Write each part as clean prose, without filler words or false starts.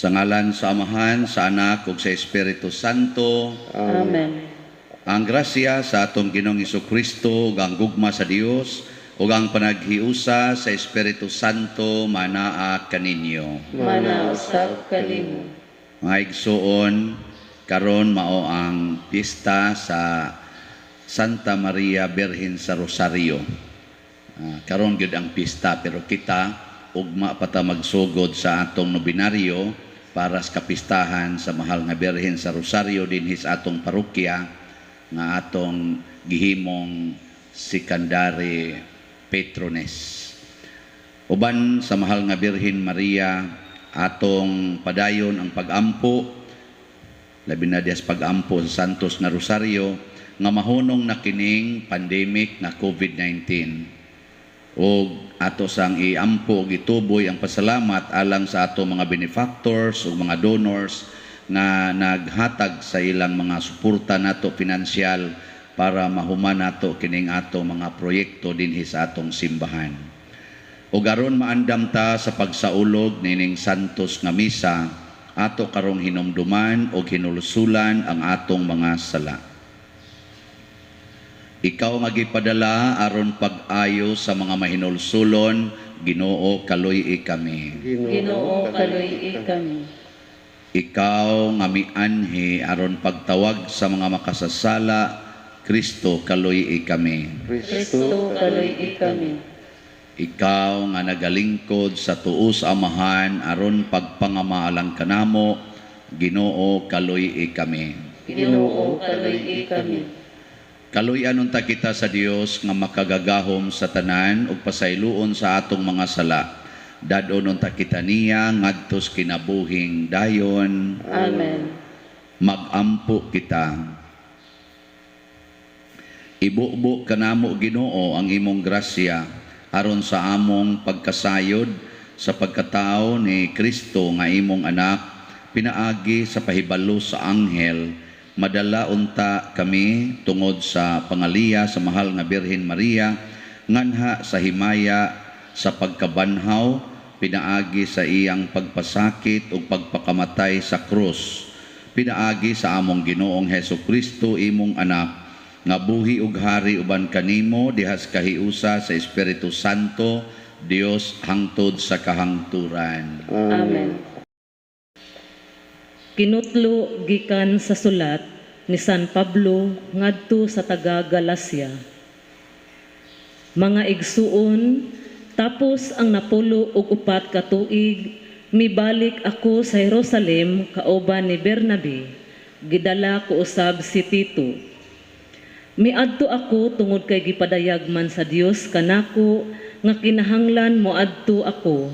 Sa ngalan sa Amahan, sa Anak, ug sa Espiritu Santo. Amen. Ang grasya sa atong Ginoong Jesucristo, ug ang gugma sa Dios, ug ang panaghiusa sa Espiritu Santo manaa kaninyo. Manausab kanimo. Mga igsuon, karon mao ang pista sa Santa Maria Birhen sa Rosario. Karon gyud ang pista, pero kita ugma pa ta magsugod sa atong nobinaryo para sa kapistahan sa mahal nga Birhen sa Rosario dinhi sa atong parokya nga atong gihimong secondary patrones. Uban sa mahal nga Birhen Maria, atong padayon ang pag-ampo, labi na dias pag-ampo sa Santos nga Rosario, nga mahunong na kining pandemic nga COVID-19. O ato sang iampo ug ituboy ang pasalamat alang sa ato mga benefactors ug mga donors nga naghatag sa ilang mga suporta nato pinansyal para mahuman nato kining ato mga proyekto dinhi sa atong simbahan. Ug aron maandam ta sa pagsaulog nining Santos nga misa, ato karong hinumduman ug hinulusulan ang atong mga sala. Ikaw nga gipadala aron pag-ayo sa mga mahinulsulon, Ginoo kaluy-i kami. Ginoo kaluy-i kami. Ikaw nga mianhi aron pagtawag sa mga makasasala, Kristo kaluy-i kami. Kristo kaluy-i kami. Ikaw nga nagalingkod sa tuos Amahan aron pagpangamaalang kanamo, Ginoo kaluy-i kami. Ginoo kaluy-i kami. Kaluy-an unta kita sa Dios nga makagagahom sa tanan ug pasayloon sa atong mga sala. Dadon unta kita niya ngadto sa kinabuhing dayon. Amen. Magampo kita. Ibubo kanamo Ginoo ang imong grasya aron sa among pagkasayod sa pagkatao ni Kristo nga imong anak, pinaagi sa pahibalo sa anghel. Madala unta kami tungod sa pangaliya sa mahal nga Birhen Maria, nganha sa himaya sa pagkabanhaw, pinaagi sa iyang pagpasakit o pagpakamatay sa krus. Pinaagi sa among Ginoong Hesukristo imong anak, nga buhi ug hari uban kanimo dihas kahiusa sa Espiritu Santo, Dios hangtod sa kahangturan. Amen. Kinutlo gikan sa sulat ni San Pablo ngadto sa taga Galacia. Mga igsuon, tapos ang napulo og upat ka tuig, mibalik ako sa Jerusalem kauban ni Bernabe. Gidala ko usab si Tito. Miadto ako tungod kay gipadayag man sa Dios kanako nga kinahanglan moadto ako.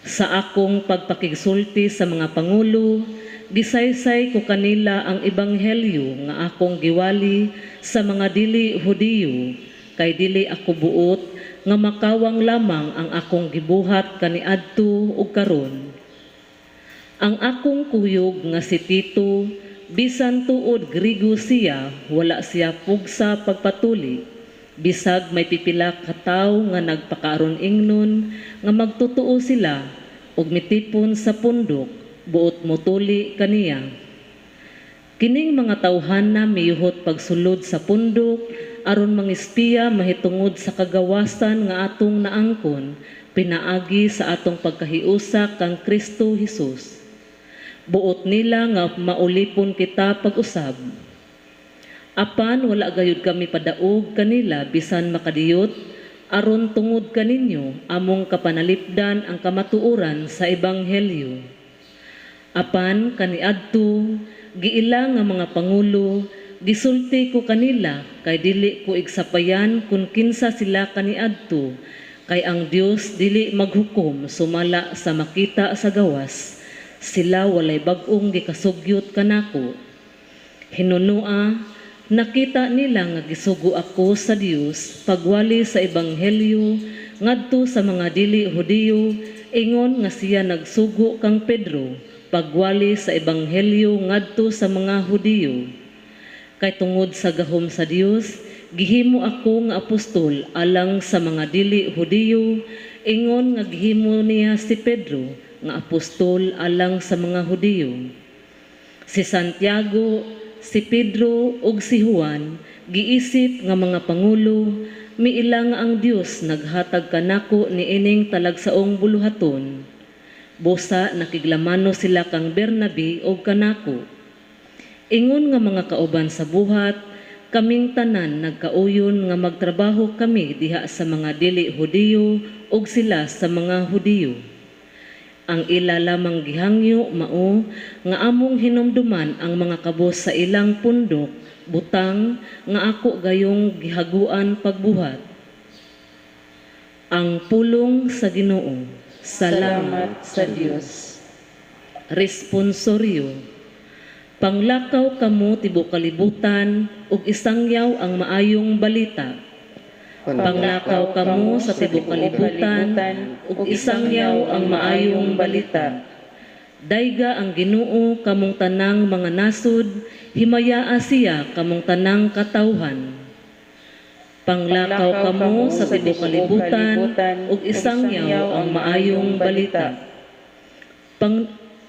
Sa akong pagpakigsulti sa mga pangulo, gisaysay ko kanila ang ebanghelyo nga akong giwali sa mga dili Hudiyo, kay dili ako buot nga makawang lamang ang akong gibuhat kaniadto ug karon. Ang akong kuyog nga si Tito, bisan tuod Griego siya, wala siya pugsa pagpatuli. Bisag may pipila ka tawo nga nagpakaaron ingnon nga magtutuo sila ug mitipon sa pundok, buot motuli kaniya. Kining mga tawhana miyuhot pagsulod sa pundok aron mangispiya mahitungod sa kagawasan nga atong naangkon, pinaagi sa atong pagkahiusa kang Kristo Jesus. Buot nila nga maulipon kita pag-usab. Apan wala gayud kami padaog kanila bisan makadiyot aron tungod kaninyo among kapanalipdan ang kamatuoran sa ebanghelyo. Apan kaniadto giila nga mga pangulo, gisulti ko kanila kay dili ko igsapayan kung kinsa sila kaniadto, kay ang Dios dili maghukom sumala sa makita sa gawas. Sila walay bag-ong gikasugyot kanako. Hinunua, nakita nila nga gisugo ako sa Dios pagwali sa ebanghelyo ngadto sa mga dili Hudiyo, ingon nga siya nagsugo kang Pedro pagwali sa ebanghelyo ngadto sa mga Hudiyo. Kay tungod sa gahom sa Dios, gihimo ako nga apostol alang sa mga dili Hudiyo, ingon nga gihimo niya si Pedro nga apostol alang sa mga Hudiyo. Si Santiago, si Pedro ug si Juan giisip nga mga pangulo, miila nga ang Dios naghatag kanako niining talagsaong buluhaton. Busa nakiglamano sila kang Bernabe ug kanako. Ingon nga mga kauban sa buhat, kaming tanan nagkauyon nga magtrabaho kami diha sa mga dili Hudiyo ug sila sa mga Hudiyo. Ang ila lamang gihangyo mao nga among hinumduman ang mga kabos sa ilang pundok, butang nga ako gayong gihaguan pagbuhat. Ang pulong sa Ginoo. Salamat sa Dios. Responsoryo. Panglakaw kamo tibuok kalibutan ug isangyaw ang maayong balita. Panglakaw kamo sa tibuok kalibutan ug isangyaw ang maayong balita. Dayga ang Ginoo kamong tanang mga nasud, himayaa siya kamong tanang katawhan. Panglakaw kamo sa tibuok kalibutan ug isangyaw ang maayong balita.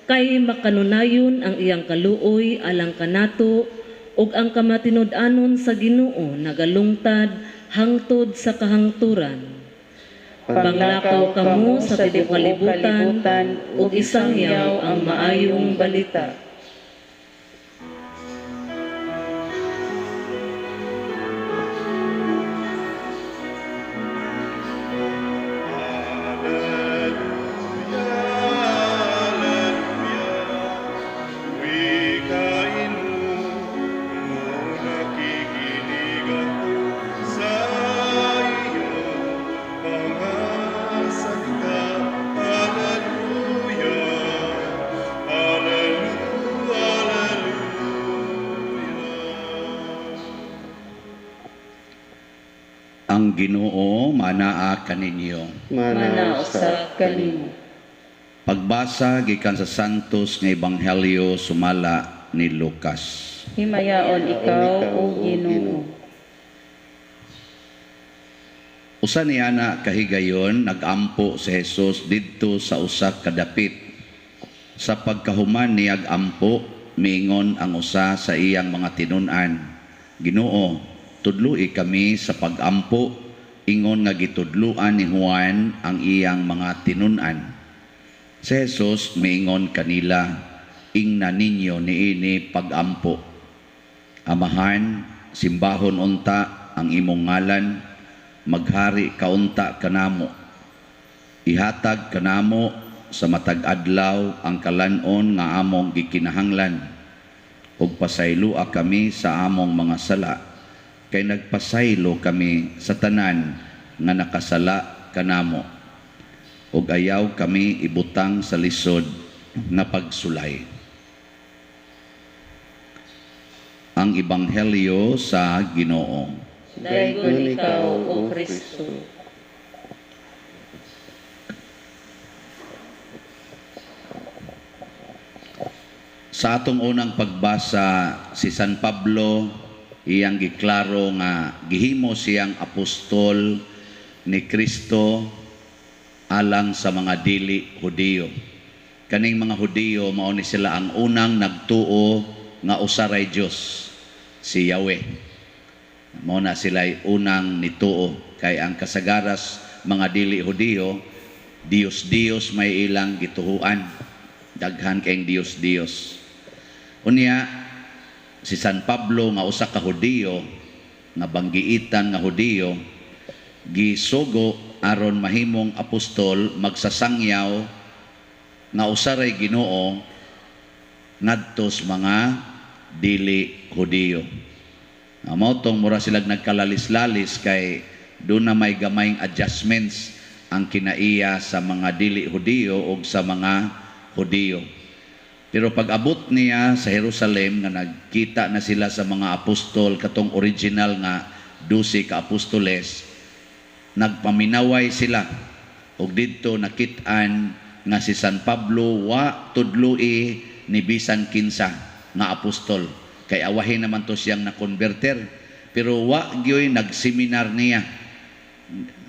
Kay makanunayon ang iyang kaluoy alang kanato ug ang kamatinud-anon sa Ginoo nagalungtad hangtod sa kahangturan. Panglakaw kamo sa tibuok kalibutan ug isangyaw ang maayong balita. Ang Ginoo manaa kaninyo. Manao sa kanimo. Pagbasa gikan sa Santos nga Ebanghelyo sumala ni Lucas. Himayaon ikaw, O Ginoo. Usa niana kahigayon nagampo si Jesus didto sa usa ka dapit. Sa pagkahuman niyag ampo, miingon ang usa sa iyang mga tinun-an, Ginoo, tudloi kami sa pagampo. Ingon nga gitudluan ni Juan ang iyang mga tinun-an. Si Jesus miingon kanila, ingna ninyo niini pagampo. Amahan, simbahon unta ang imong ngalan, maghari kaunta kanamo. Ihatag kanamo sa matag adlaw ang kalanon nga among gikinahanglan. Ug pasaylua kami sa among mga sala, kay nagpasaylo kami sa tanan nga nakasala kanamo. Ug ayaw kami ibutang sa lisod na pagsulay. Ang Ebanghelyo sa Ginoo. Daygon ikaw, O Kristo. Sa atong unang pagbasa, si San Pablo iyang giklaro nga gihimo siyang apostol ni Kristo alang sa mga dili Hudiyo. Kaning mga Hudiyo mao ni sila ang unang nagtuo nga usaray Dios, si Yahweh. Mao na sila'y unang nituo, kay ang kasagaras mga dili Hudiyo, Dios may ilang gituhuan, daghan kayong Dios. Unya si San Pablo nga usa ka Hudiyo, nga banggiitan nga Hudiyo, gisugo aron mahimong apostol, magsasangyaw nga usaray Ginoo ngadto sa mga dili Hudiyo. Mao tong mura silang nagkalalis-lalis kay doon na may gamayng adjustments ang kinaiya sa mga dili Hudiyo o sa mga Hudiyo. Pero pag abot niya sa Jerusalem nga nagkita na sila sa mga apostol katong original nga 12 ka apostoles, nagpaminaway sila ug didto nakit-an nga si San Pablo wa tudloi ni bisan kinsa nga apostol, kay awahin naman to siyang na-converter, pero wa gyoy nagseminar niya.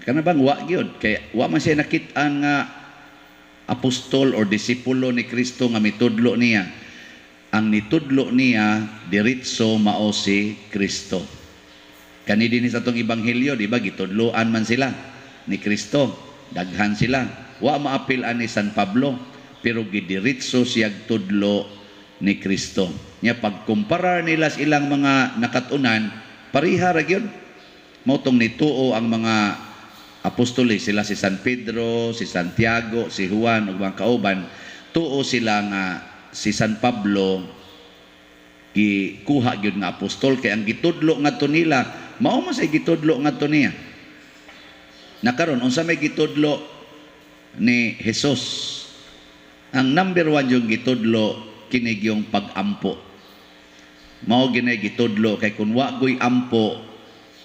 Kana bang wa gyud, kay wa man siya nakit-an nga apostol or disipulo ni Kristo nga mitudlo niya. Ang nitudlo niya diretso mao si Kristo. Kani din sa tong ebanghelyo, di ba, gitudloan man sila ni Kristo, daghan sila. Wa maapilan ni San Pablo, pero gidiretso siyag tudlo ni Kristo. Nya pagkumparar nila sa ilang mga nakatunan, pariha ra gyud. Mao tong nituo ang mga apostoles, sila si San Pedro, si Santiago, si Juan ug mga kauban, tuo sila nga si San Pablo gikuha gyud nga apostol, kay ang gitudlo ngadto nila mao man say gitudlo ngadto niya. Nakaron unsa may gitudlo ni Jesus? Ang number 1 yung gitudlo kinig yung pag-ampo. Mao ginay gitudlo kay kun wa goy ampo,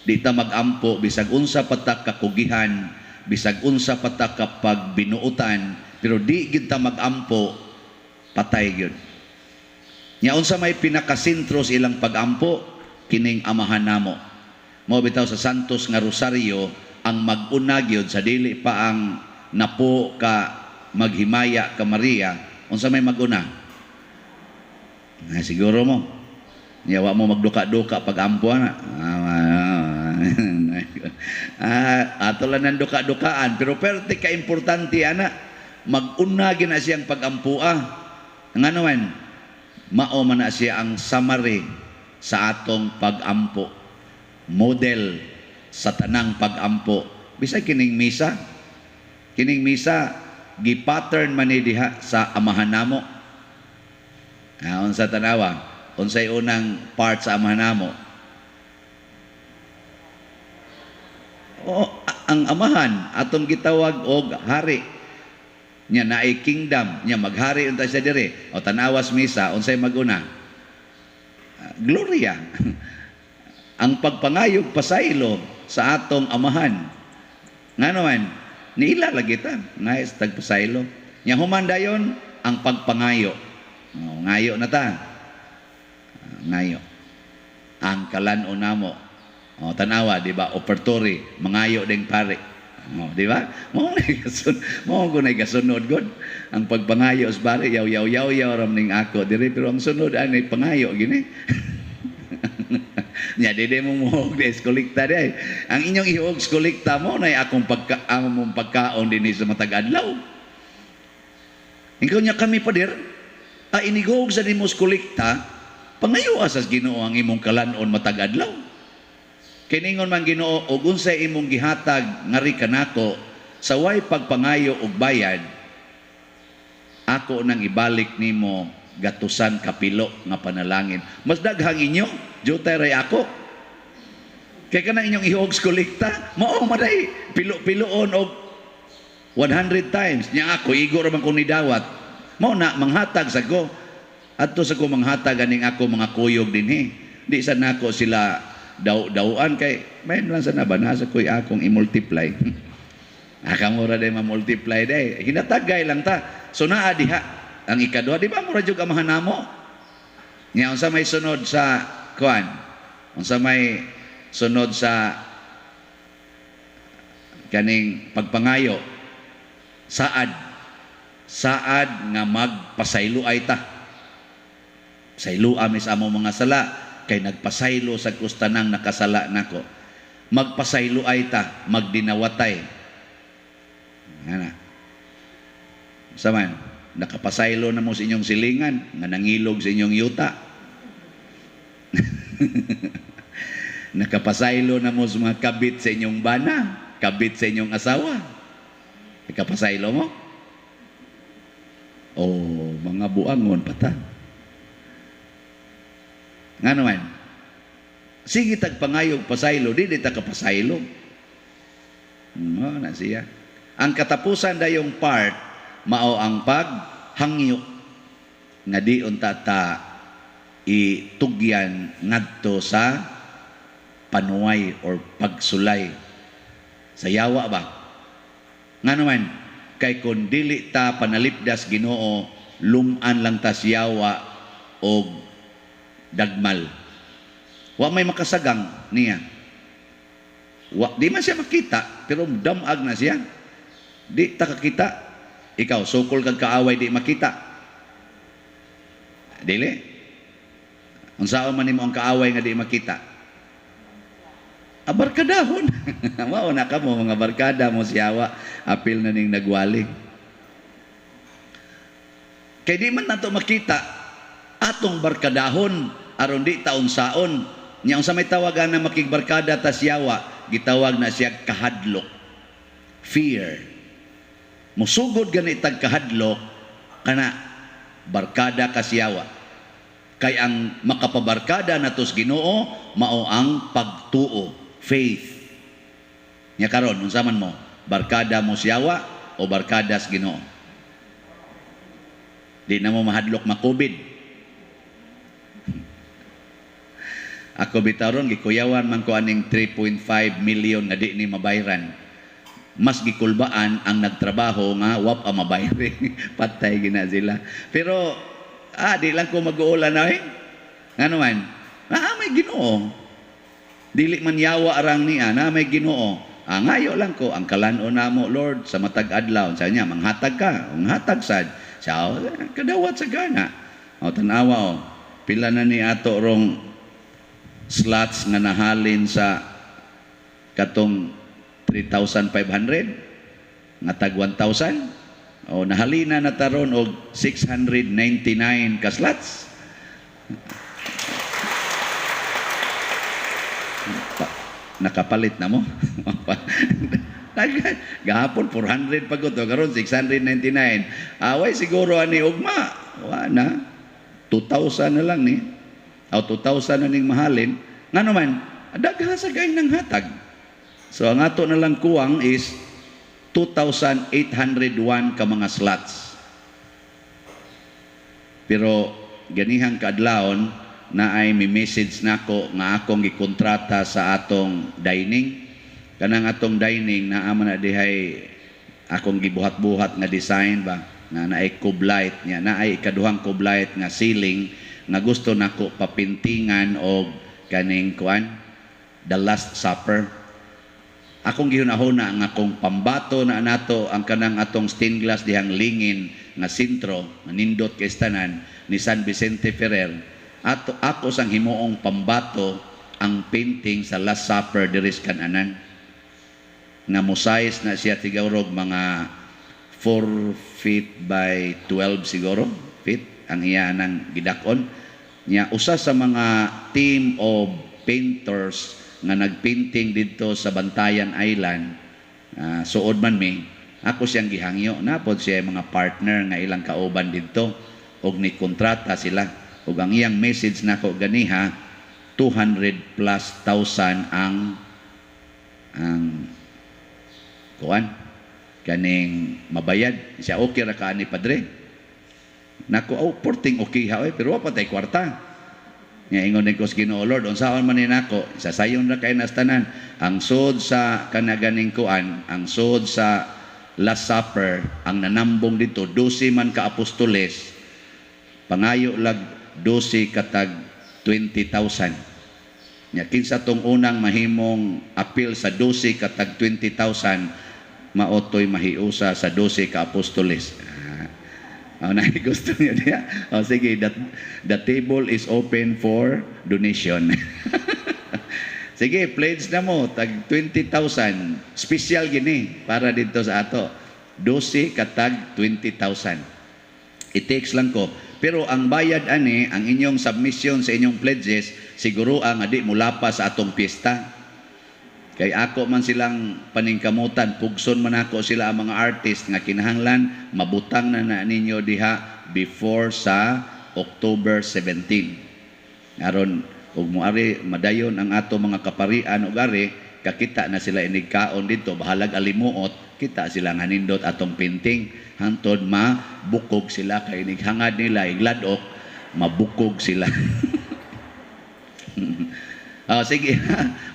di ta mag-ampo bisag unsa pa ta kakugihan, bisag unsa pa ta kapag binuutan, pero di gyud ta mag-ampo, patay gyud. Nya unsa may pinakasentro sa ilang pag-ampo? Kining amahan namo. Mao bitaw sa Santos nga Rosario ang mag-una gyud sa dili pa ang napo ka maghimaya ka Maria. Unsa may mag-una? Siguro mo. Nya wa mo magduka-duka pag-ampo na. Ato lang ng duka-dukaan, pero perti ka importante ana, mag-una gina siyang pag-ampua. Nga naman, mao man na siya ang summary sa atong pag-ampo, model sa tanang pag-ampo. Bisag kining misa gi-pattern man ni diha sa amahan namo. Unsa tanawa, unsay unang part sa amahan namo? Ang amahan atong gitawag og hari. Nya naay kingdom, nya maghari unta siya dire. O tanawas misa, unsay maguna? Gloria. Ang pagpangayog pasaylo sa atong amahan. Nga naman, niila lagi ta, ngayos tagpasaylo. Nya human dayon ang pagpangayo. Ngayo na ta. Ngayo. Ang kalan-o namo. Tanawa, di ba? Opertory, mangayo ding pare. Di ba? Mo gunay gasunod gud. Ang pagpangayo sa pare, yaw ram ning ako dire, pero ang sunod ani pangayo gini. Nya dide mo muhog des kolekta day. Ang inyong ihuog kolekta mo nay akong among pagkaon dinhi sa matag adlaw. Ikaw nya kami pader, inigog sa nimos kolekta, pangayo asas Ginoo ang imong kalan-on matag adlaw. Kiningon man Ginoo, og unsay imong gihatag ngari kanako sa way pagpangayo og bayad, ako nang ibalik nimo gatusan kapilo nga panalangin. Mas daghang inyo, jutay ray ako. Kay kanang inyong ihuog kolekta, mao maday pilo-piloon og 100 times. Nya ako igor man ko ni dawat. Mao na manghatag sa ko. Adto sa ko manghatag aning ako mga kuyog dinhi. Di sa nako sila daw-dawan kay may lang sa nabanasa ko'y akong i-multiply. Akamura day ma-multiply day. Hinatagay lang ta. So naa diha ang ikaduha, di ba mura jud amahan namo? Nya unsa may sunod sa kuan? Unsa may sunod sa kaning pagpangayo? Saad nga magpasaylo ay ta. Saylo amis amo mga sala kay nagpasaylo sa kustanang nakasala nako. Magpasaylo ay ta, magdinawatay. Ana. Saman, nakapasaylo na mo sa inyong silingan, nga nangilog sa inyong yuta. Nakapasaylo na mo sa mga kabit sa inyong bana, kabit sa inyong asawa. Nakapasaylo mo? Mga buangon pata. Nga naman, sige tagpangayog pasaylo, di ta kapasaylo. Na siya. Ang katapusan dayong part, mao ang paghangyo nga di unta ta itugyan ngadto sa panuway or pagsulay. Sa yawa ba? Nga naman, kay kung dili ta panalipdas Ginoo, luman lang ta siyawa o dagmal. Wa may makasagang niya. Di man siya makita, pero damag na siya. Di ta kakita. Ikaw, sukol kag kaaway di makita. Dili. Unsaon man nimo ang kaaway nga di makita? Barkadahon. Mao na kamo mga barkada mo siyawa, apil na ning nagwali. Kay di man nato makita atong barkadahon aron di taon saon. Nya unsa may tawagan na makigbarkada ta siyawa, gitawag na siya kahadlok. Fear. Musugod gani tag kahadlok kana barkada ka siyawa. Kay ang makapabarkada natos Ginoo mao ang pagtuo, faith. Nya karon unsa man mo, barkada mo siyawa o barkada sa Ginoo? Di na mo mahadlok makubid. Ako bitaron gikuyawan man ko aning 3.5 million nga di ni mabayran. Mas gikulbaan ang nagtrabaho nga wap ang mabayri. Patay gina sila. Pero di lang ko mag-uulan na nga naman, may Ginoo. Dili man yawa arang niya na may Ginoo. Ngayo lang ko ang kalanon namo Lord sa matag adlaw. Sa niya manghatag ka, manghatag sad. Sa kadawat sa gana. Tanawa pila na ni ato rong slots nga nahalin sa katong 3,500 nga tag 1,000. Nahalina na taron og 699 ka slots. Nakapalit na mo. Gahapon 400 pagod karon 699. Away siguro ani ugma. Wa na 2,000 na lang ni. 2,000 na ning mahalin. Nga naman, dagha sa gay ng hatag. So ang ato na lang kuwang is 2,801 ka mga slots. Pero ganihang kaadlawon na ay may message nako nga akong gikontrata sa atong dining. Kanang atong dining na ama na dihay akong gibuhat-buhat nga design ba na naay cube light nya, naay ikaduhang cube light nga ceiling nga gusto nako papintingan og kaning kuan The Last Supper. Akong gihunahuna ang akong pambato na nato ang kanang atong stained glass dihang lingin nga sentro nindot kay tanan ni San Vicente Ferrer. Ako sang himuong pambato ang painting sa Last Supper diri sa kananan. Na mosaic na siya siguro mga 4 feet by 12 siguro feet ang iya nang gidakon. Nya usa sa mga team of painters nga nagpainting dito sa Bantayan Island, suod man mi, ako siyang gihangyo. Napod siya mga partner nga ilang kauban dito og ni kontrata sila. Ug ang iyang message nako ganiha 200 plus thousand ang kuan kaning mabayad. Siya okay ra ka ni padre. Nako porting okay ha pero wa pa tay kwarta. Nga ingon ni Kos Ginoo Lord, unsaon man ni nako, sasayon ra kay nastanan. Ang sud sa kanaganing kuan, ang sud sa Last Supper, ang nanambong dito 12 man ka apostoles. Pangayo lag 12 katag 20,000. Nya kinsa tong unang mahimong apil sa 12 katag 20,000, maotoy mahiusa sa 12 ka apostoles. Na gusto niya diya. Sige, the table is open for donation. Sige, pledge na mo tag 20,000. Special gini para dito sa ato. 12 katag 20,000. I-text lang ko. Pero ang bayad ani, ang inyong submission sa inyong pledges, siguro ang adi mula pa sa atong piyesta. Kay ako man silang paningkamutan, pugson man ako sila ang mga artist nga kinahanglan, mabutang na ninyo diha before sa October 17. Aron ug moari madayon ang ato mga kaparian ug ari kakita na sila inigkaon dito, bahalag alimuot, kita sila nga nindot atong painting hantod mabukog sila kay inighangad nila igladok, mabukog sila. Sige,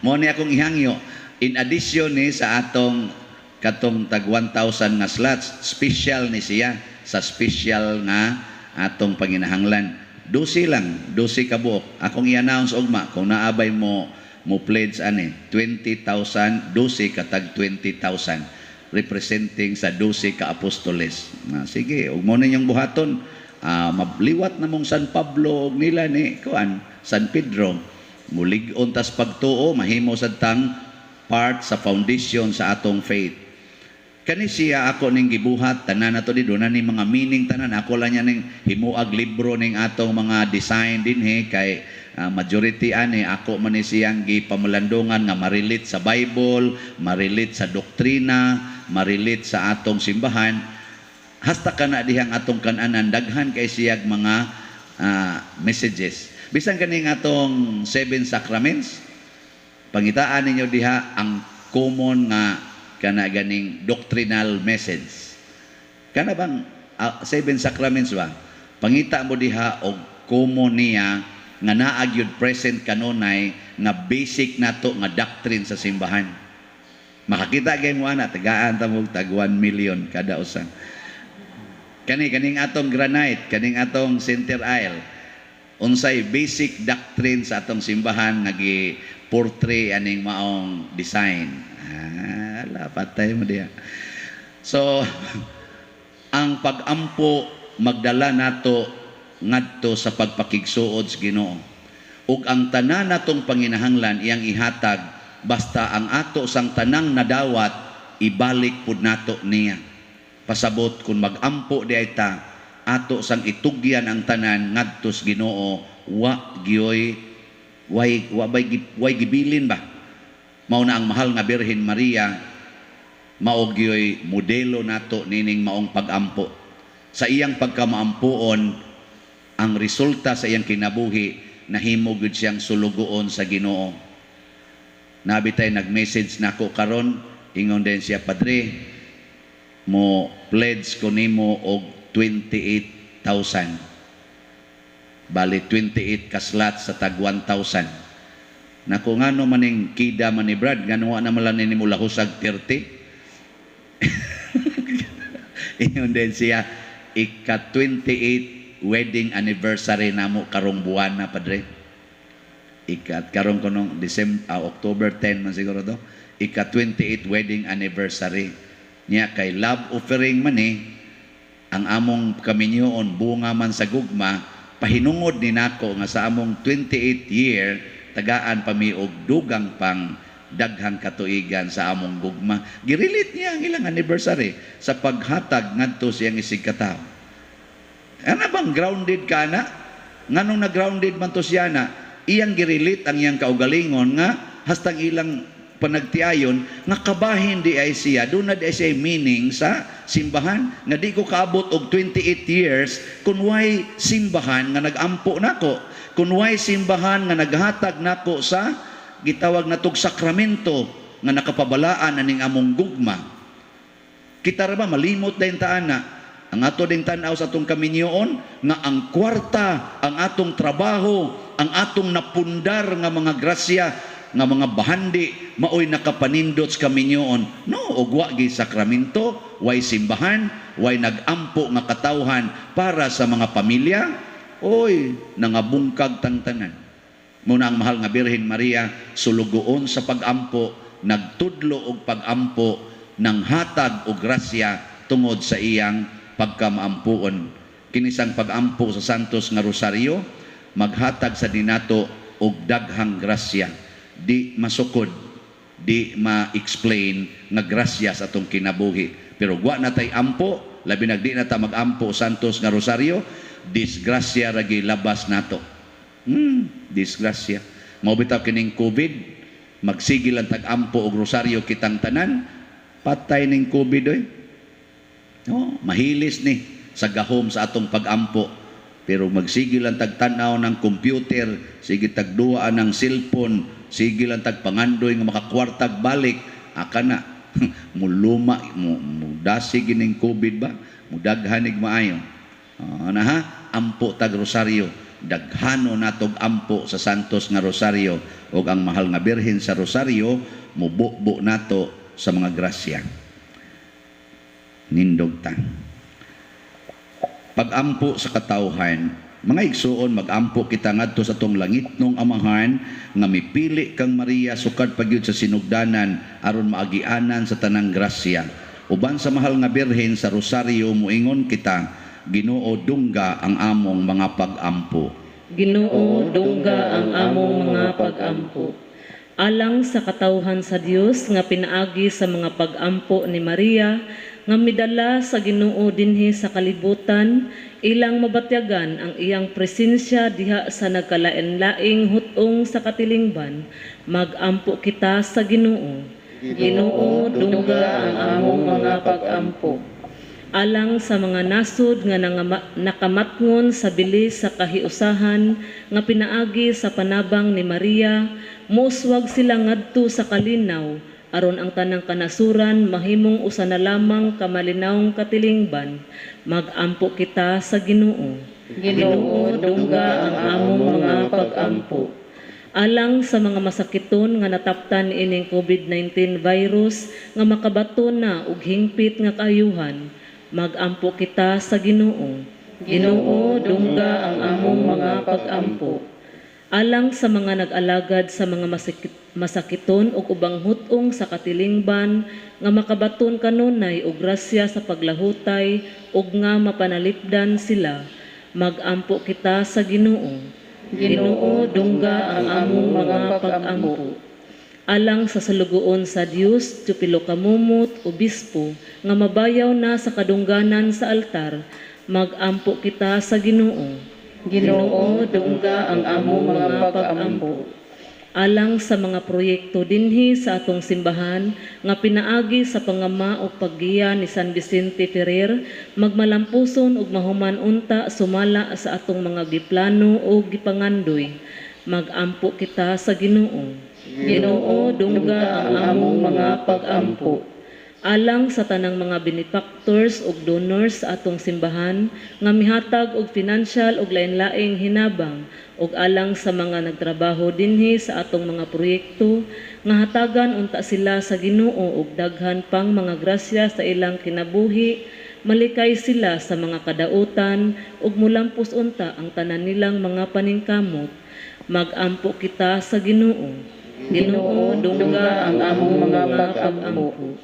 mo ni akong ihangyo. In addition ni sa atong katong tag 1,000 nga slots, special ni siya sa special nga atong panginahanglan. 12 lang, 12 ka buok. Akong i-announce ugma kung naabay mo pledge ani 20,000, 12 katag 20,000. representing sa 12 ka apostoles. Sige, ug mo ninyong buhaton. Mabliwat na mong San Pablo og nila ni kuan San Pedro. Mulig-on tas pagtuo mahimo sad tang part sa foundation sa atong faith. Kani siya ako ning gibuhat tanan nato di doon ni mga meaning tanan ako lang yan ning himuag libro ning atong mga design dinhi kay majority ani ako man ni siyang gipamalandungan nga marilit sa Bible, marilit sa doktrina, marilit sa atong simbahan. Hasta kana dihang atong kananan daghan kay siyag mga messages. Bisan kani nga atong 7 sacraments, pangitaan ninyo diha ang common nga kana ganing doctrinal message. Kana bang 7 sacraments ba? Pangita mo diha og common niya nga naa gyud present kanunay nga basic nato nga doctrine sa simbahan. Makakita gyud mo ana tagaan ta mo tag 1 million kada usa. Kaning atong granite, kaning atong center aisle. Unsay basic doctrine sa atong simbahan nga gi-portray aning maong design. Patay mo diya. So, ang pag-ampo magdala nato ngadto sa pagpakigsuod sa Ginoo. Ug ang tanan natong panginahanglan iyang ihatag basta ang ato sang tanang nadawat ibalik pud nato niya. Pasabot kung mag-ampo di ay ta ato sang itugyan ang tanan ngadto sa Ginoo way gibilin ba. Mao na ang mahal nga Birhen Maria mao gyoy modelo nato nining maong pag-ampo. Sa iyang pagkamaampuon ang resulta sa iyang kinabuhi nahimo gud siyang sulugoon sa Ginoo. Nabitay nag-message nako karon ingon din siya, Padre, mo pledge ko nimo og 28,000. Bali 28 kaslat sa tag 1,000. Nako ngano maning kida man ni Brad ngano na malan ni mo lahusag 30. Ingon din siya ika 28 wedding anniversary namo karong buwan na, Padre. Karon ko nung October 10 man siguro to. Ika 28 wedding anniversary niya kay love offering man ang among kaminyoon bunga man sa gugma pahinungod ni nako nga sa among 28 year tagaan pa mi og dugang pang daghang katuigan sa among gugma. Girilit niya ang ilang anniversary sa paghatag ngadto siyang isig katawo. Ano bang grounded ka na? Nganong na-grounded man to siya na? Iyang girilit ang iyang kaugalingon nga hastang ilang panagtiayon nga kabahin di ay siya. Doon na di ay siya meaning sa simbahan. Nga di ko kaabot og 28 years kung way simbahan nga nag-ampo nako. Kung way simbahan nga naghatag nako sa gitawag natog sakramento nga nakapabalaan aning among gugma. Kita ra ba malimot din taana ang ato ding tan-aw sa atong kaminyoon nga ang kwarta, ang atong trabaho, ang atong napundar nga mga grasya nga mga bahandi maoy nakapanindot sa kaminyoon. No, og wa gi sakramento, way simbahan, way nag-ampo nga katawhan para sa mga pamilya. Oy, nangabungkag tangtanan. Muna ang mahal nga Birhen Maria sulugoon sa pag-ampo, nagtudlo og pag-ampo ng hatag og grasya tungod sa iyang pagkamaampuon. Kinisang pag-ampo sa Santos nga Rosario maghatag sa dinato og daghang grasya. Di masukod, di ma-explain nga grasya sa atong kinabuhi. Pero wa na tay ampo, labi nagdi na ta mag-ampo Santos nga Rosario, disgrasya ra gilabas nato. Disgrasya. Mao bitaw kining COVID, magsigil ang tag-ampo og Rosario kitang tanan, patay ning COVID oy. No, mahilis ni sa gahom sa atong pag-ampo. Pero magsigil ang tagtanaw ng computer, sige tagduaan ng cellphone, sige lang tagpangandoy nga makakwartag balik, aka na muluma mudasi gining COVID ba? Mudaghanig maayo. Na ha? Ampo tag Rosario. Daghano natog ampo sa Santos nga Rosario ug ang mahal nga Birhen sa Rosario mubukbo nato sa mga grasya. Nindog ta. Pag-ampo sa katawhan, mga igsuon mag-ampo kita ngadto sa tong langitnong amahan nga mipili kang Maria sukad pagyud sa sinugdanan aron maagianan sa tanang grasya. Uban sa mahal nga birhen sa rosaryo muingon kita, Ginoo dungga ang among mga pag-ampo. Ginoo dungga ang among mga pag-ampo. Alang sa katawhan sa Dios nga pinaagi sa mga pag-ampo ni Maria nga midala sa Ginoo dinhi sa kalibutan, ilang mabatyagan ang iyang presensya diha sa nagkalain-laing hutong sa katilingban, mag-ampo kita sa Ginoo. Ginoo dungga ang among mga pag-ampo. Alang sa mga nasod nga nakamatngon sa bilis sa kahiusahan nga pinaagi sa panabang ni Maria, muswag sila ngadto sa kalinaw aron ang tanang kanasuran mahimong usa na lamang kamalinawng katilingban, mag-ampo kita sa Ginoo. Ginoo dungga ang among mga pag-ampo. Alang sa mga masakiton nga nataptan ining COVID-19 virus nga makabaton na og hingpit nga kaayuhan, mag-ampo kita sa Ginoo. Ginoo dungga ang among mga pag-ampo. Alang sa mga nag-alagad sa mga masakiton ug ubang hutong sa katilingban nga makabaton kanunay og grasya sa paglahutay ug nga mapanalipdan sila, mag-ampo kita sa Ginoo. Ginoo dungga ang among mga pag-ampo. Alang sa salugoon sa Dios, tupilo kamumot, obispo, nga mabayaw na sa kadungganan sa altar, mag-ampo kita sa Ginoo. Ginoo dungga ang among mga pag-ampo. Alang sa mga proyekto dinhi sa atong simbahan nga pinaagi sa pangama o paggiya ni San Vicente Ferrer, magmalampuson ug mahuman unta sumala sa atong mga giplano o gipangandoy, mag-ampo kita sa Ginoo. Ginoo dungga ang among mga pag-ampo. Alang sa tanang mga benefactors ug donors sa atong simbahan nga mihatag og financial ug lain-laing hinabang ug alang sa mga nagtrabaho dinhi sa atong mga proyekto nga hatagan unta sila sa Ginoo ug daghan pang mga grasya sa ilang kinabuhi, malikay sila sa mga kadautan ug mulampos unta ang tanan nilang mga paningkamot, mag-ampo kita sa Ginoo. Ginoo dungga ang among mga pag-ampo.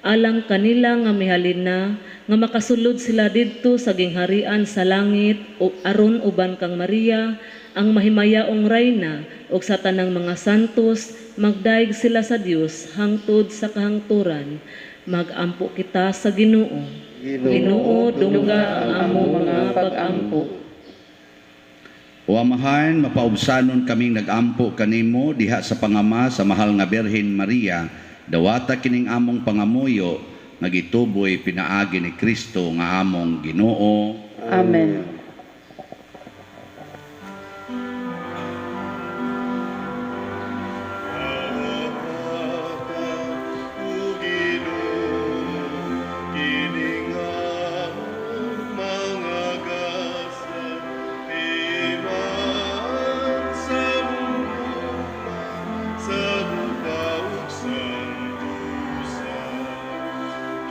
Alang kanila nga mihalin na nga makasulod sila didto sa gingharian sa langit o aron uban kang Maria ang mahimayaong reyna ug sa tanang mga santos, magdaig sila sa Dios hangtod sa kahangturan, mag-ampo kita sa Ginoo. Ginoo dungga ang among mga pag-ampo. O Amahan, mapaubsanon kaming nag-ampo kanimo diha sa pangama sa mahal nga Birhen Maria, dawata kining among pangamuyo nga gituboy pinaagi ni Kristo nga among Ginoo. Amen.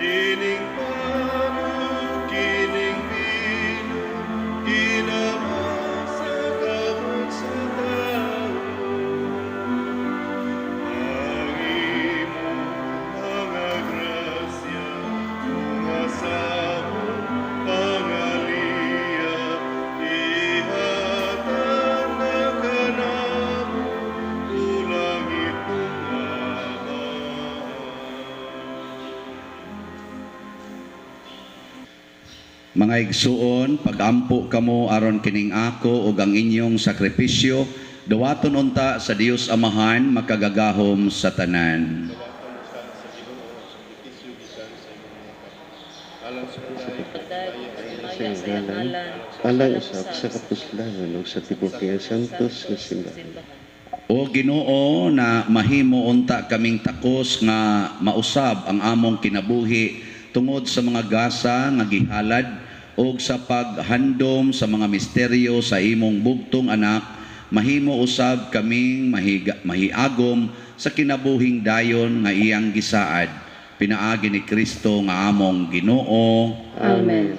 Kining pano, kining vino, ginamang sa kamot sa tao. Ang imong mga grasya, mga samong pangaliya, ihatag na kanamo, ulang itong amahan. Mga igsuon, pag-ampo kamo aron kining ako ug ang inyong sakripisyo, dawaton unta sa Dios Amahan makagagahom sa tanan. Alang usab sa kapuslanan ug sa tibuok nga santos nga simbahan. O Ginoo na mahimo unta kaming takos nga mausab ang among kinabuhi tungod sa mga gasa nga gihalad ug sa paghandom sa mga misteryo sa imong bugtong anak, mahimo usab kaming mahiagom sa kinabuhing dayon nga iyang gisaad, pinaagi ni Kristo nga among Ginoo. Amen.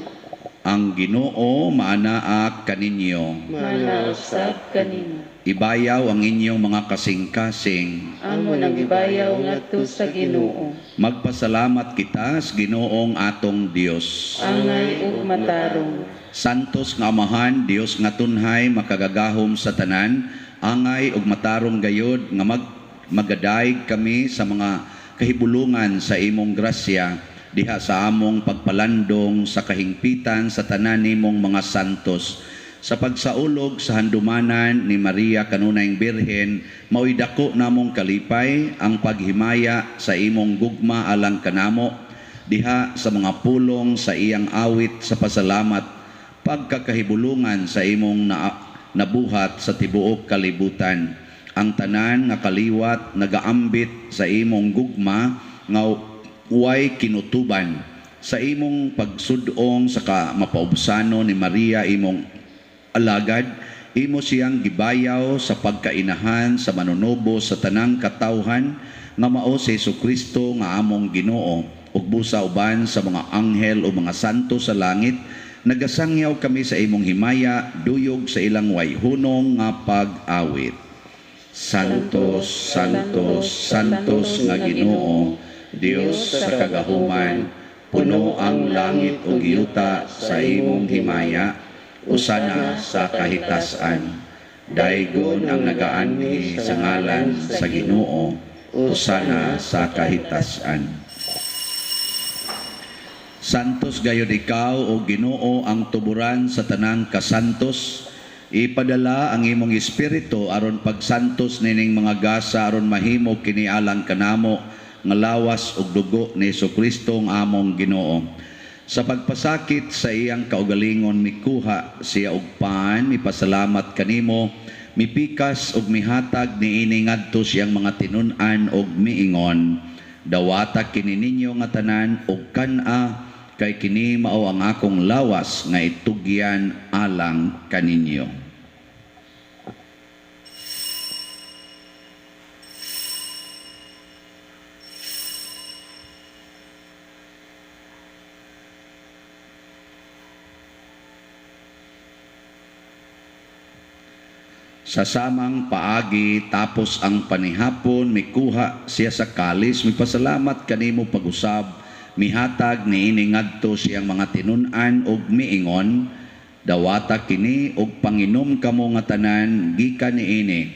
Ang Ginoo maanaak kaninyo. Manausab kanimo. Ibayaw ang inyong mga kasing-kasing. Amo nang gibayaw ngadto sa Ginoo. Magpasalamat kita sa Ginoong atong Dios. Angay ug matarong. Santos nga Amahan, Dios nga tunhay makagagahom sa tanan, angay ug matarong gayod nga magadaig kami sa mga kahibulungan sa imong grasya diha sa among pagpalandong sa kahingpitan sa tanan nimong mga santos. Sa pagsaulog sa handumanan ni Maria kanunayng Birhen, mao'y dako namong kalipay ang paghimaya sa imong gugma alang kanamo diha sa mga pulong sa iyang awit sa pasalamat, pagkakahibulungan sa imong nabuhat sa tibuok kalibutan. Ang tanan nga kaliwat nagaambit sa imong gugma nga way kinutuban sa imong pagsudong sa mapaubsano ni Maria imong alagad, imo siyang gibayaw sa pagkainahan sa manunubo sa tanang katawhan nga mao si Jesucristo nga among Ginoo, ug busa uban sa mga anghel o mga santo sa langit. Nagasangyaw kami sa imong himaya, duyog sa ilang wayhunong nga pag-awit. Santos, Santos, Santos nga Ginoo, Dios sa kagahuman, puno ang langit ug yuta sa imong himaya, usana sa kahitasan. Daygon ang nagaanhi sa ngalan sa Ginoo, usana sa kahitasan. Santos gayud ikaw o Ginoo ang tuburan sa tanang kasantos. Ipadala ang imong espiritu aron pagsantos nining mga gasa aron mahimo kini alang kanamo nga lawas ug dugo ni Jesucristo ang among Ginoo. Sa pagpasakit sa iyang kaugalingon mikuha siya og paan, mipasalamat kanimo, mipikas ug mihatag niini ngadto siyang mga tinun-an ug miingon, dawata kini ninyo nga tanan ug kan-a kay kini mao ang akong lawas nga itugyan alang kaninyo. Sa samang paagi tapos ang panihapon mikuha siya sa kalis, mipasalamat kanimo pag-usab, mihatag niini ngadto siyang mga tinun-an ug miingon, dawata kini ug panginom kamo nga tanan gikan niini,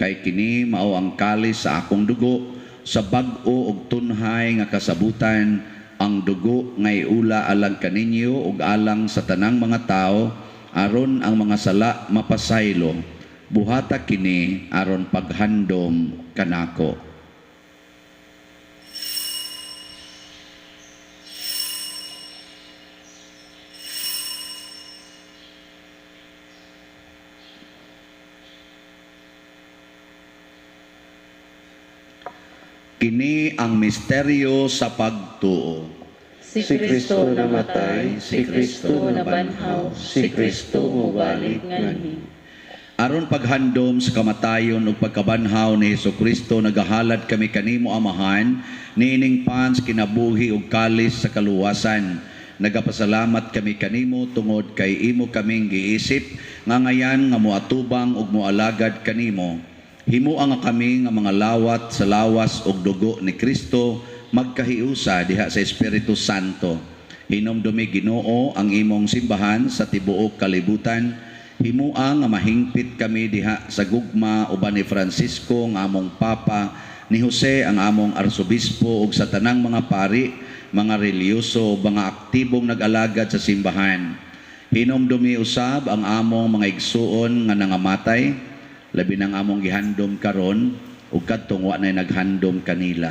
kay kini mao ang kalis sa akong dugo, sa bag-o ug tunhay nga kasabutan, ang dugo nga iula alang kaninyo ug alang sa tanang mga tao, aron ang mga sala mapasaylo. Buhata kini aron paghandom kanako. Kini ang misteryo sa pagtuo. Si Kristo namatay, si Kristo nabanhaw, si Kristo mubalik nganhi. Aron paghandom sa kamatayon ug pagkabanhaw ni Jesucristo, nagahalad kami kanimo Amahan, niining pans kinabuhi ug kalis sa kaluwasan. Nagapasalamat kami kanimo tungod kay imo kaming giisip nga ngayan nga moatubang ug moalagad kanimo. Himuang nga kami nga mga lawat sa lawas ug dugo ni Kristo magkahiusa diha sa Espiritu Santo. Hinumdumi Ginoo ang imong simbahan sa tibuok kalibutan. Himuang nga mahingpit kami diha sa gugma uban ni Francisco nga among Papa, ni Jose ang among Arsobispo ug sa tanang mga pari, mga reliyoso ug mga aktibong nag-alagad sa simbahan. Hinumdumi usab ang among mga igsuon nga nangamatay, labi nang among gihandom karon ug kadtong wa nay naghandom kanila.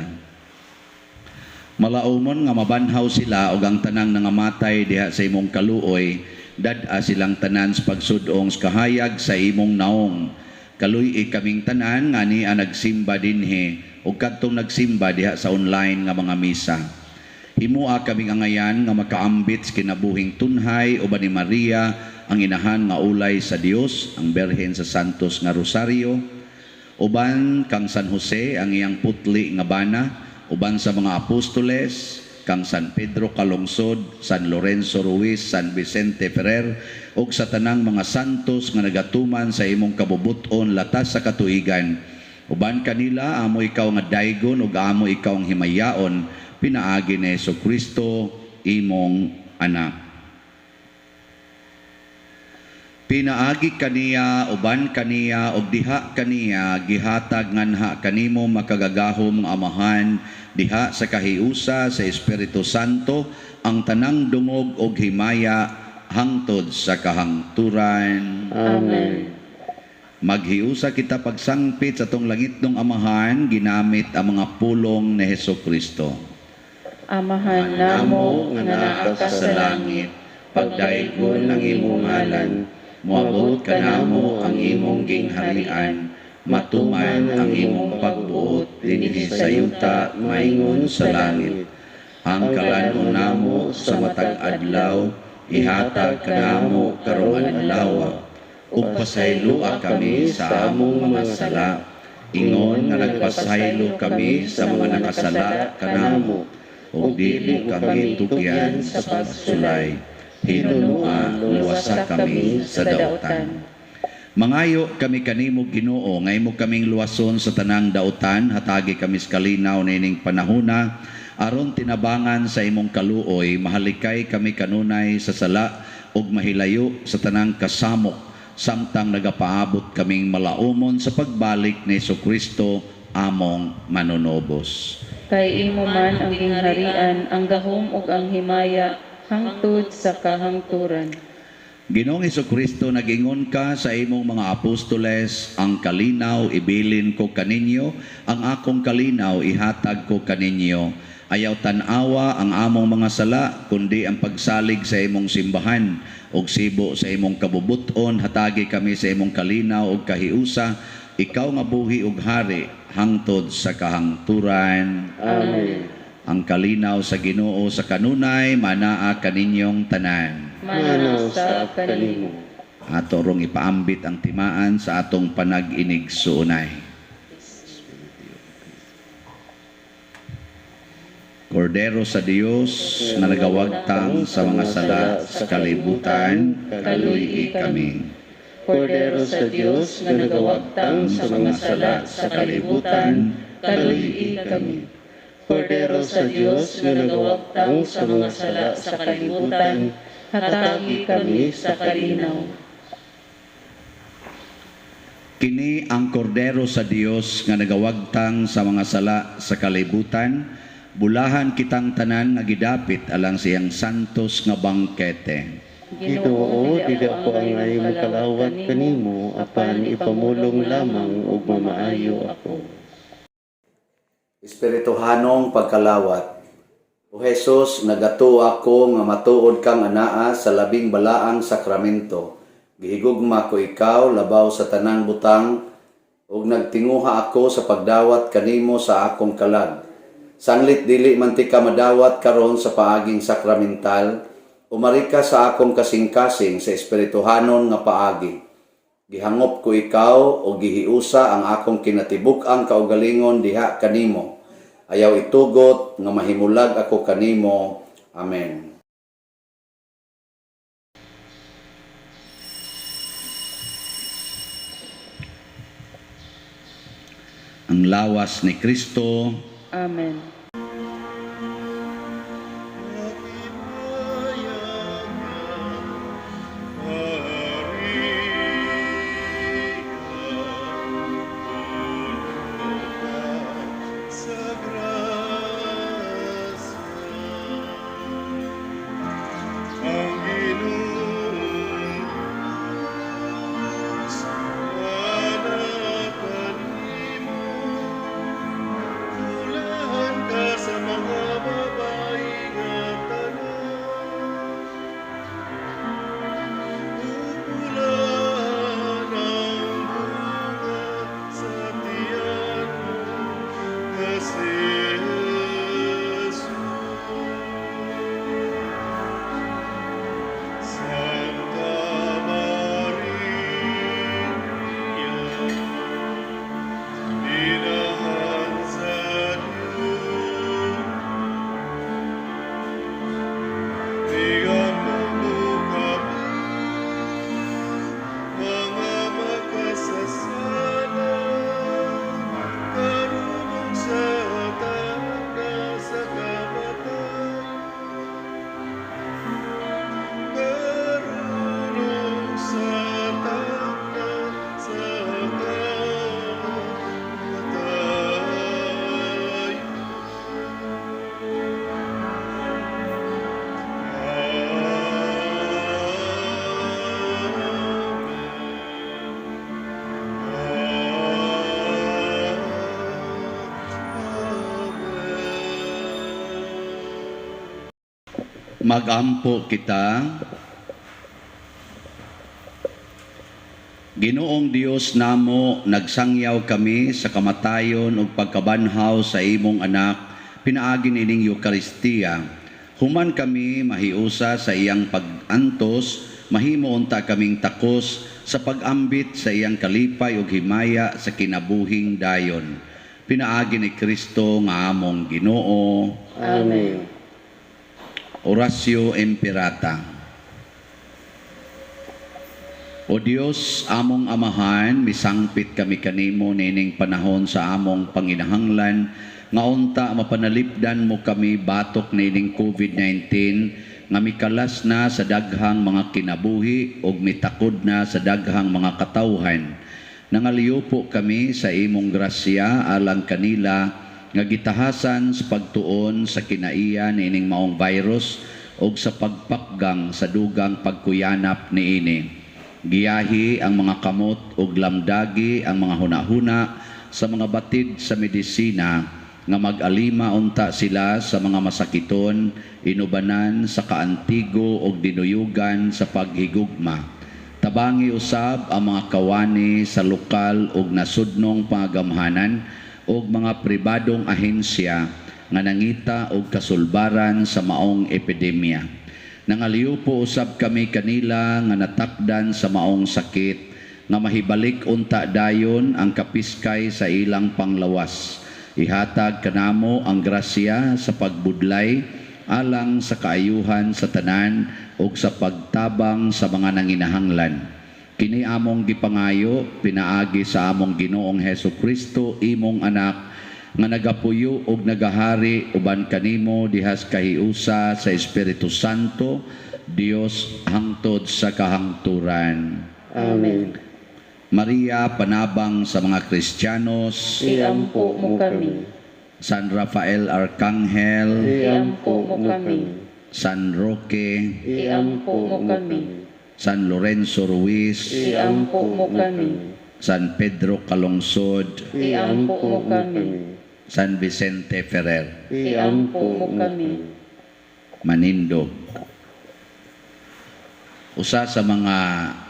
Malaumon nga mabanhaw sila ug ang tanang nangamatay diha sa imong kaluoy, dad-a silang tanan sa pagsudong sa kahayag sa imong naong. Kaluy kaming tanan nga ni nagsimba dinhi ug kadtong nagsimba diha sa online nga mga misa. Himua kaming angayan nga makaambit sa kinabuhing tunhay uban ni Maria ang inahan nga ulay sa Dios, ang Birhen sa Santos nga Rosario, uban kang San Jose ang iyang putli nga bana, uban sa mga apostoles, kang San Pedro Calungsod, San Lorenzo Ruiz, San Vicente Ferrer, ug sa tanang mga santos nga nagatuman sa imong kabubuton latas sa katuigan. Uban kanila, amo ikaw nga daygon ug amo ikaw ang himayaon, pinaagi ni Jesucristo, imong anak. Pinaagi kaniya, uban kaniya, ug diha kaniya, gihatag nganha kanimo makagagahom nga amahan, diha sa kahiusa sa Espiritu Santo, ang tanang dungog ug himaya, hangtod sa kahangturan. Amen. Maghiusa kita pagsangpit sa tong langitnong amahan, ginamit ang mga pulong ni Jesucristo. Amahan namo nga naa ka sa langit, pagdaygon ang imong ngalan, moabot ka namo ang imong gingharian, matuman ang imong pagbuot dinhi sa yuta maingon sa langit. Ang kalanon namo sa matag adlaw, ihatag ka namo karong adlaw, ug pasaylua kami sa among mga sala, ingon nga nagpasaylo kami sa mga nakasala kanamo, ug dili kami tugyan sa pagsulay, hinunua luwasa kami sa dautan. Mangayo kami kanimo Ginoo, nga imo kaming luwason sa tanang dautan, hatagi kami sa kalinaw nining panahona, aron tinabangan sa imong kaluoy, mahalikay kami kanunay sa sala ug mahilayo sa tanang kasamok, samtang nagapaabot kaming malaumon sa pagbalik ni Jesucristo, among manunobos. Kay imo man ang gingharian, ang gahom ug ang himaya, hangtod sa kahangturan. Ginoong Jesucristo, nagingon ka sa imong mga apostoles, ang kalinaw ibilin ko kaninyo, ang akong kalinaw ihatag ko kaninyo. Ayaw tanawa ang among mga sala, kundi ang pagsalig sa imong simbahan, ug sibo sa imong kabubuton, hatagi kami sa imong kalinaw ug kahiusa, ikaw nga buhi ug hari, hangtod sa kahangturan. Amen. Ang kalinaw sa Ginoo sa kanunay, manaa kaninyong tanan. Manaw sa kanimo. Ato rong ipaambit ang timaan sa atong panag-inig suunay. Kordero sa Dios na nagawagtang sa mga sala sa kalibutan, kaluy kami. Kordero sa Dios nga nagawagtang sa mga sala sa kalibutan, kaluy kami. Kordero sa Dios nga nagawagtang sa mga sala sa kalibutan, hatagi kami sa kalinaw. Kini ang kordero sa Dios nga nagawagtang sa mga sala sa kalibutan, bulahan kitang tanan nga gidapit alang siyang santos nga bangkete. Ginoo, dili ako ang ayong makalawat kanimo, apan ipamulong lamang ug mamaayo ako. Espirituhanong pagkalawat. O Jesus, nagato ako nga matuod kang anaa sa labing balaang sakramento. Gihigugma ko ikaw labaw sa tanang butang, ug nagtinguha ako sa pagdawat kanimo sa akong kalag. Sanglit dili man ti ka madawat karon sa paaging sakramental, umari ka sa akong kasing-kasing sa espirituhanon nga paagi. Gihangop ko ikaw o gihiusa ang akong kinatibuk-ang kaugalingon diha kanimo. Ayaw itugot nga mahimulag ako kanimo. Amen. Ang lawas ni Kristo. Amen. Ka Magampo kita. Ginoong Dios namo, nagsangyaw kami sa kamatayon ug pagkabanhaw sa imong anak, pinaagi nining Eucharistia. Human kami mahiusa sa iyang pag-antos, mahimo unta kaming takos sa pag-ambit sa iyang kalipay ug himaya sa kinabuhing dayon. Pinaagi ni Kristo nga among Ginoo. Amen. Oratio Imperata. O Dios, among amahan, misangpit kami kanimo nining panahon sa among panginahanglan, nga unta mapanalipdan mo kami batok nining COVID-19, nga mikalas na sa daghang mga kinabuhi ug mitakod na sa daghang mga katawhan. Nangaliyo po kami sa imong grasya alang kanila nga gitahasan sa pagtuon sa kinaiya nining maong virus ug sa pagpakgang sa dugang pagkuyanap niini. Giyahi ang mga kamot ug lamdagi ang mga hunahuna sa mga batid sa medisina nga mag-alima unta sila sa mga masakiton, inubanan sa kaantigo ug dinuyugan sa paghigugma. Tabangi usab ang mga kawani sa lokal ug nasudnong pangagamhanan ug mga pribadong ahensya nga nangita og kasulbaran sa maong epidemya. Nangaliw po usab kami kanila nga natakdan sa maong sakit, nga mahibalik unta dayon ang kapiskay sa ilang panglawas. Ihatag kanamo ang grasya sa pagbudlay alang sa kaayuhan sa tanan ug sa pagtabang sa mga nanginahanglan. Kini among gipangayo pinaagi sa among Ginoong Hesukristo, imong anak, nga nagapuyo ug nagahari uban kanimo dihas kahiusa sa Espiritu Santo, Dios hangtod sa kahangturan. Amen. Maria, panabang sa mga Kristiyanos. Iampo mo kami. San Rafael Arcangel. Iampo mo kami. San Roque. Iampo mo kami. San Lorenzo Ruiz. Iampo mo kami. San Pedro Calungsod. Iampo mo kami. San Vicente Ferrer. Iampo mo kami. Manindog. Usa sa mga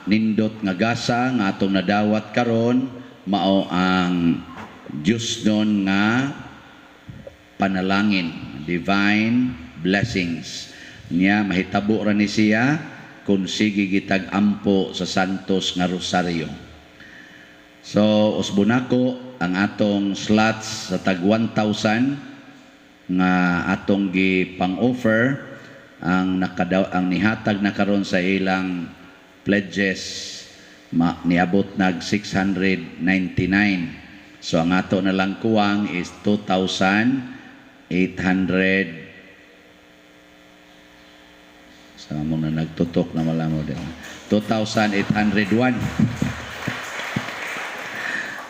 nindot nga gasa nga atong nadawat karon mao ang Diyos nun nga panalangin, divine blessings. Niya mahitabo ra ni siya kung sige gitag ampo sa santos nga rosaryo. So usbunako ang atong slots sa tag 1,000 nga atong gipang-offer. Ang nihatag na karon sa ilang pledges niabot nag 699. So ang ato na lang kuwang is 2,800. Sa mo na nagtutok na wala mo din. 2,801.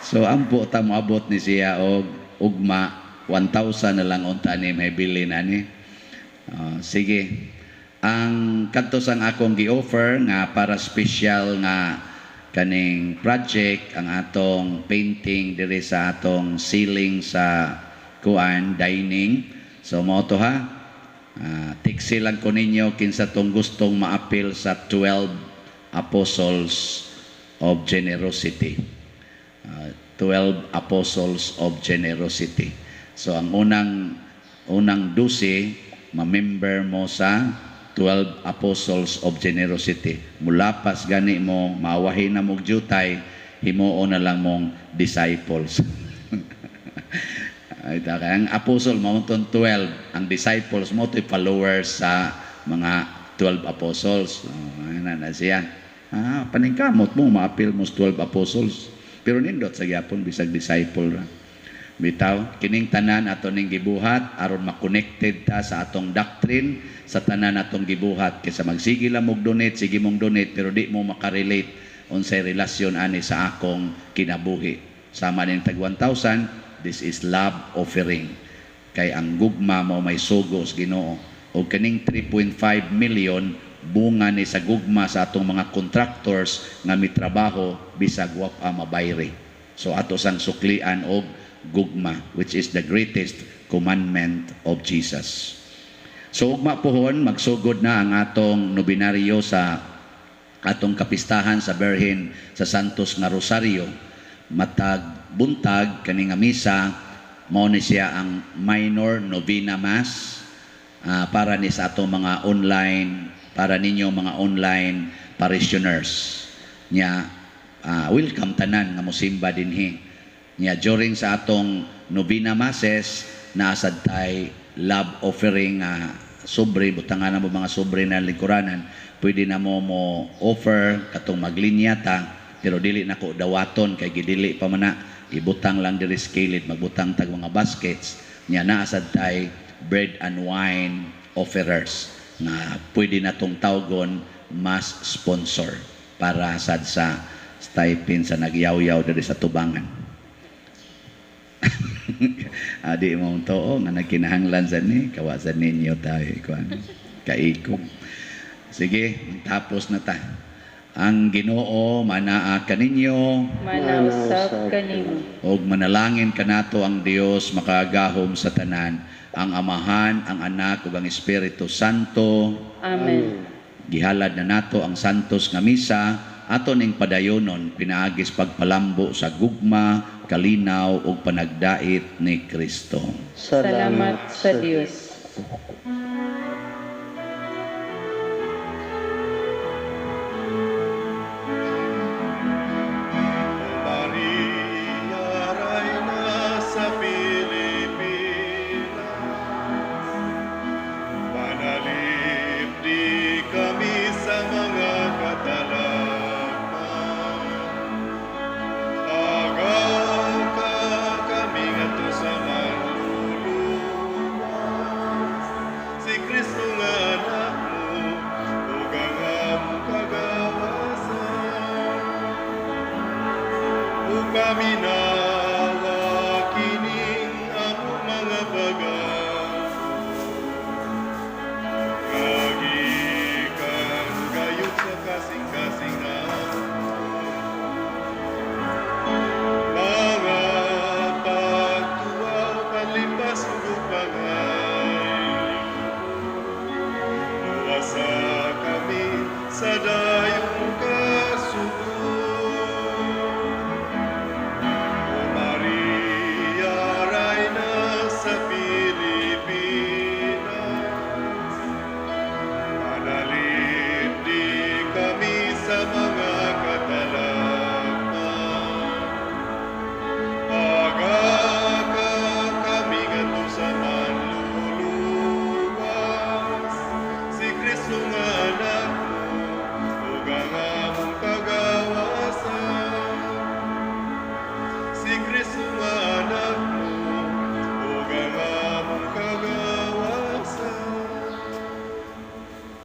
So ampo ta moabot ni siya og ugma 1,000 na lang unta ni may bilin ani. Sige. Ang kadto sang akong gi-offer nga para special nga kaning project, ang atong painting diri sa atong ceiling sa kuan dining. So mo to ha. Tiksi lang ko ninyo kinsa tong gustong maapil sa 12 Apostles of Generosity. 12 Apostles of Generosity. So ang unang 12 ma-member mo sa 12 Apostles of Generosity. Mulapas gani mo, maawahin na mong jutay, himuon na lang mong disciples. Ang apostle mo 12, ang disciples mo ito'y followers sa mga 12 apostles. Ano na siya? Paningkamot mo, maapil mo sa 12 apostles. Pero nindot sa gyapon bisag disciple ra. Bitaw, kining tanan ato ning gibuhat aron ma-connected ta sa atong doctrine sa tanan atong gibuhat. Kaysa magsige lang mong donate, sige mong donate, pero di mo makarelate unsay relasyon ani sa akong kinabuhi. Sama ning tag 1,000, this is love offering. Kay ang gugma mo may sugos Ginoo. O kining 3.5 million bunga ni sa gugma sa atong mga contractors nga mitrabaho bisag wa pa mabayre. So ato sang suklian og gugma, which is the greatest commandment of Jesus. So ugma pohon, magsugod na ang atong nobinaryo sa atong kapistahan sa Berhin sa Santos nga Rosario. Matag buntag kani nga misa mao ni siya ang minor novena mass para ni sa atong mga online, para ninyo mga online parishioners. Nya welcome tanan nga mosimba dinhi. Nya during sa atong novena masses naasad tay love offering sobre, butangan na mo mga sobre na lingkuranan, pwede na mo offer katong maglinyata, pero dili na ko dawaton, kay gidili pa man na, ibutang lang diri skillet, magbutang tag mga baskets, nya naasad tay bread and wine offerers, na pwede na tong tawgon mas sponsor, para sad sa stipend sa nagyaw-yaw diri sa tubangan. Adi mong too nga nagkinahanglan sa ni kawasan ninyo tayo kaikom. Sige, tapos na ta. Ang Ginoo manaa kaninyo, Manausap kanimo. og manalangin kanato ang Dios makagahom sa tanan, ang Amahan, ang Anak ug ang Espiritu Santo. Amen. Gihalad na nato ang santos nga misa ato ning padayonon pinaagis pagpalambo sa gugma, kalinaw ug panagdait ni Kristo. Salamat sa Dios.